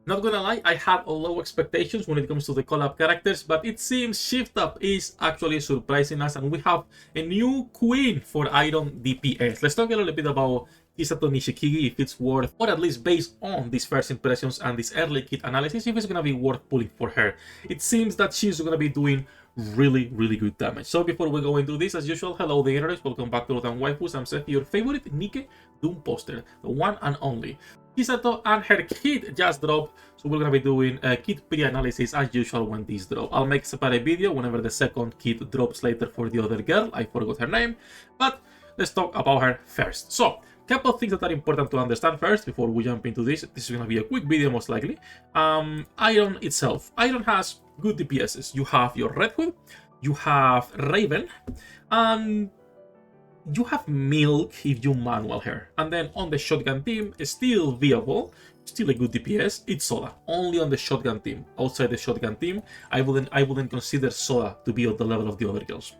Not gonna lie, I had low expectations when it comes to the collab characters, but it seems Shift Up is actually surprising us, and we have a new queen for Iron DPS. Let's talk a little bit about Chisato Nishikigi, if it's worth, or at least based on these first impressions and this early kit analysis, if it's gonna be worth pulling for her. It seems that she's gonna be doing really good damage. So before we go into this, as usual, hello the internet, welcome back to Waifus. I'm Sefhi, your favorite NIKKE Doom poster, the one and only. Chisato and her kit just dropped, so we're gonna be doing a kit pre-analysis as usual when these drop. I'll make a separate video whenever the second kit drops later for the other girl. I forgot her name, but let's talk about her first. So, couple of things that are important to understand first before we jump into this. This is gonna be a quick video most likely. Iron itself. Iron has good DPSs. You have your Red Hood, you have Raven, and you have Milk if you manual her. And then on the shotgun team, it's still viable, still a good DPS. It's Soda. Only on the shotgun team. Outside the shotgun team, I wouldn't consider Soda to be on the level of the other girls.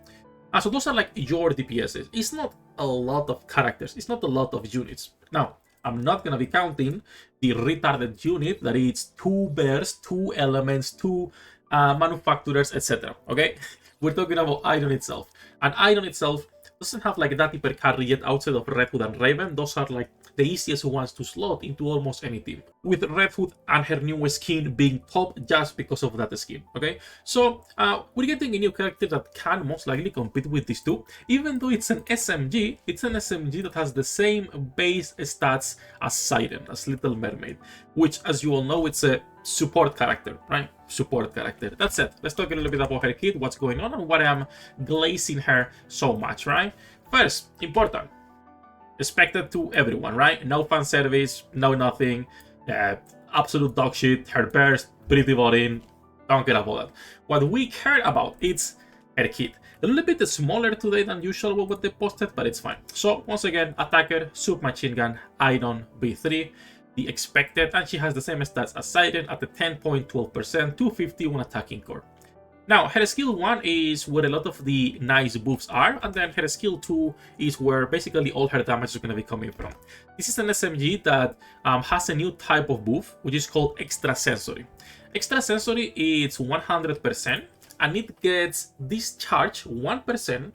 So those are like your DPSs. It's not a lot of characters. It's not a lot of units. Now, I'm not gonna be counting the retarded unit that is 2 bears, 2 elements, 2 manufacturers, etc. Okay, we're talking about Iron itself, and Iron itself doesn't have like that hyper carry yet outside of Red Hood and Raven. Those are like the easiest ones to slot into almost any team, with Red Hood and her new skin being top just because of that skin. Okay, so we're getting a new character that can most likely compete with these two. Even though it's an SMG, it's an SMG that has the same base stats as Siren, as Little Mermaid, which, as you all know, it's a support character, right? Support character. That's it. Let's talk a little bit about her kit, what's going on, and why I'm glazing her so much, right? First, important. Expected to everyone, right? No fan service, no nothing. Absolute dog shit. Her burst, pretty boring. Don't care about that. What we care about is her kit. A little bit smaller today than usual with what they posted, but it's fine. So once again, attacker, submachine gun, Iron B3. The expected, and she has the same stats as Siren at the 10.12%, 251 attacking core. Now, her skill 1 is where a lot of the nice buffs are, and then her skill 2 is where basically all her damage is going to be coming from. This is an SMG that has a new type of buff, which is called Extrasensory. Extrasensory is 100%, and it gets discharged 1%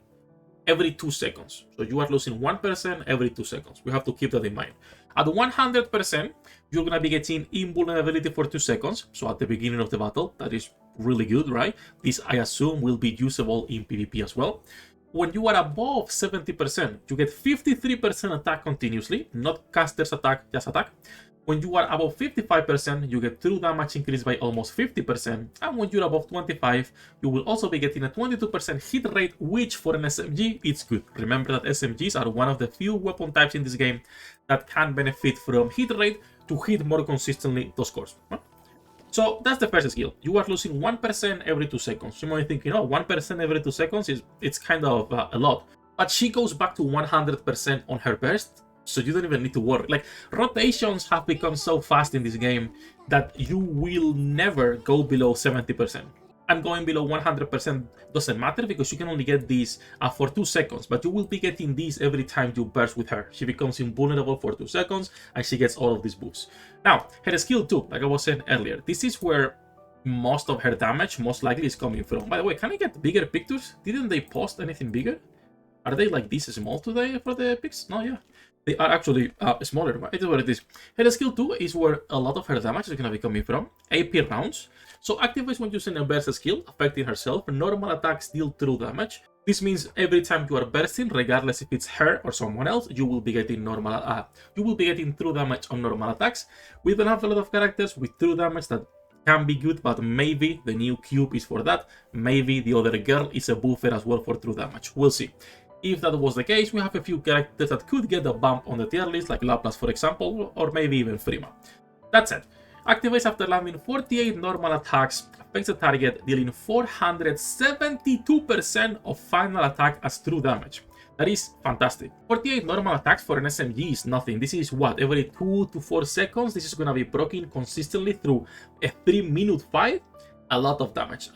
every 2 seconds. So you are losing 1% every 2 seconds. We have to keep that in mind. At 100%, you're going to be getting invulnerability for 2 seconds. So at the beginning of the battle, that is really good, right? This, I assume, will be usable in PvP as well. When you are above 70%, you get 53% attack continuously, not caster's attack, just attack. When you are above 55%, you get true damage increased by almost 50%, and when you're above 25%, you will also be getting a 22% hit rate, which for an SMG, it's good. Remember that SMGs are one of the few weapon types in this game that can benefit from hit rate to hit more consistently those cores. So that's the first skill. You are losing 1% every 2 seconds. You might be thinking, oh, 1% every 2 seconds it's kind of a lot. But she goes back to 100% on her burst, so you don't even need to worry. Like, rotations have become so fast in this game that you will never go below 70%. And going below 100% doesn't matter because you can only get these for 2 seconds, but you will be getting these every time you burst with her. She becomes invulnerable for 2 seconds and she gets all of these buffs. Now, her skill 2, like I was saying earlier, this is where most of her damage most likely is coming from. By the way, can I get bigger pictures? Didn't they post anything bigger? Are they like this small today for the pics? No, yeah. They are actually smaller, but it is what it is. Her skill 2 is where a lot of her damage is going to be coming from. AP rounds. So activates when using a burst skill, affecting herself. Normal attacks deal true damage. This means every time you are bursting, regardless if it's her or someone else, you will be getting true damage on normal attacks. We don't have a lot of characters with true damage that can be good, but maybe the new cube is for that. Maybe the other girl is a buffer as well for true damage. We'll see. If that was the case, we have a few characters that could get a bump on the tier list, like Laplace for example, or maybe even Frima. That's it. Activates after landing 48 normal attacks, affects the target, dealing 472% of final attack as true damage. That is fantastic. 48 normal attacks for an SMG is nothing. This is what, every 2 to 4 seconds? This is going to be broken consistently through a 3-minute fight. A lot of damage,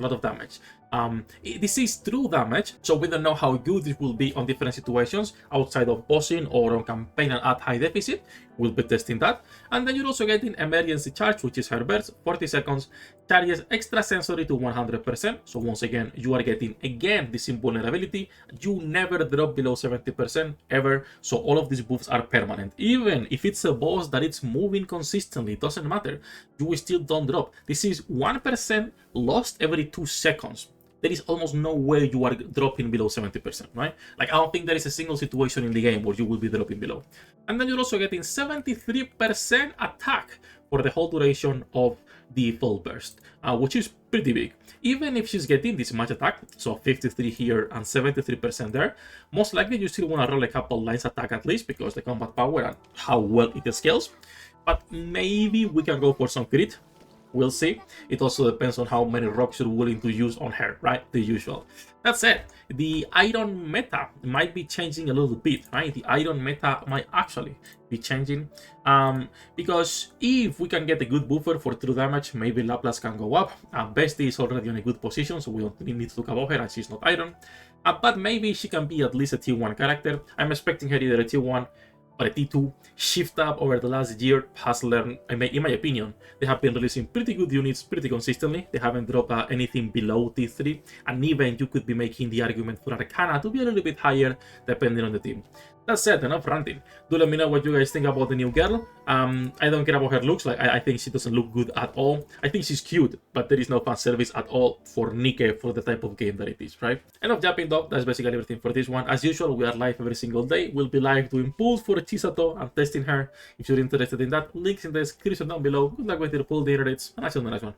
this is true damage, so we don't know how good it will be on different situations outside of bossing or on campaign and at high deficit. We'll be testing that. And then you're also getting emergency charge, which is her burst, 40 seconds, charges extra sensory to 100%. So once again, you are getting again this invulnerability. You never drop below 70% ever. So all of these buffs are permanent. Even if it's a boss that it's moving consistently, it doesn't matter. You still don't drop. This is 1% lost every 2 seconds. There is almost no way you are dropping below 70%, right? Like, I don't think there is a single situation in the game where you will be dropping below. And then you're also getting 73% attack for the whole duration of the full burst, which is pretty big. Even if she's getting this much attack, so 53 here and 73% there, most likely you still want to roll a couple lines attack at least, because the combat power and how well it scales. But maybe we can go for some crit. We'll see. It also depends on how many rocks you're willing to use on her, right? The usual. That said, the iron meta might be changing a little bit, right? The iron meta might actually be changing. Because if we can get a good buffer for true damage, maybe Laplace can go up. Bestie is already in a good position, so we don't need to look above her, and she's not iron. But maybe she can be at least a tier 1 character. I'm expecting her either a tier 1 or a T2. Shift Up over the last year has learned, in my opinion, they have been releasing pretty good units pretty consistently. They haven't dropped anything below T3, and even you could be making the argument for Arcana to be a little bit higher depending on the team. That said, enough ranting. Do let me know what you guys think about the new girl. I don't care about her looks. Like, I think she doesn't look good at all. I think she's cute, but there is no fan service at all for NIKKE for the type of game that it is, right? Enough jumping though. That's basically everything for this one. As usual, we are live every single day. We'll be live doing pulls for Chisato and testing her. If you're interested in that, links in the description down below. Good luck with your pull data rates, and I'll see you on the next one.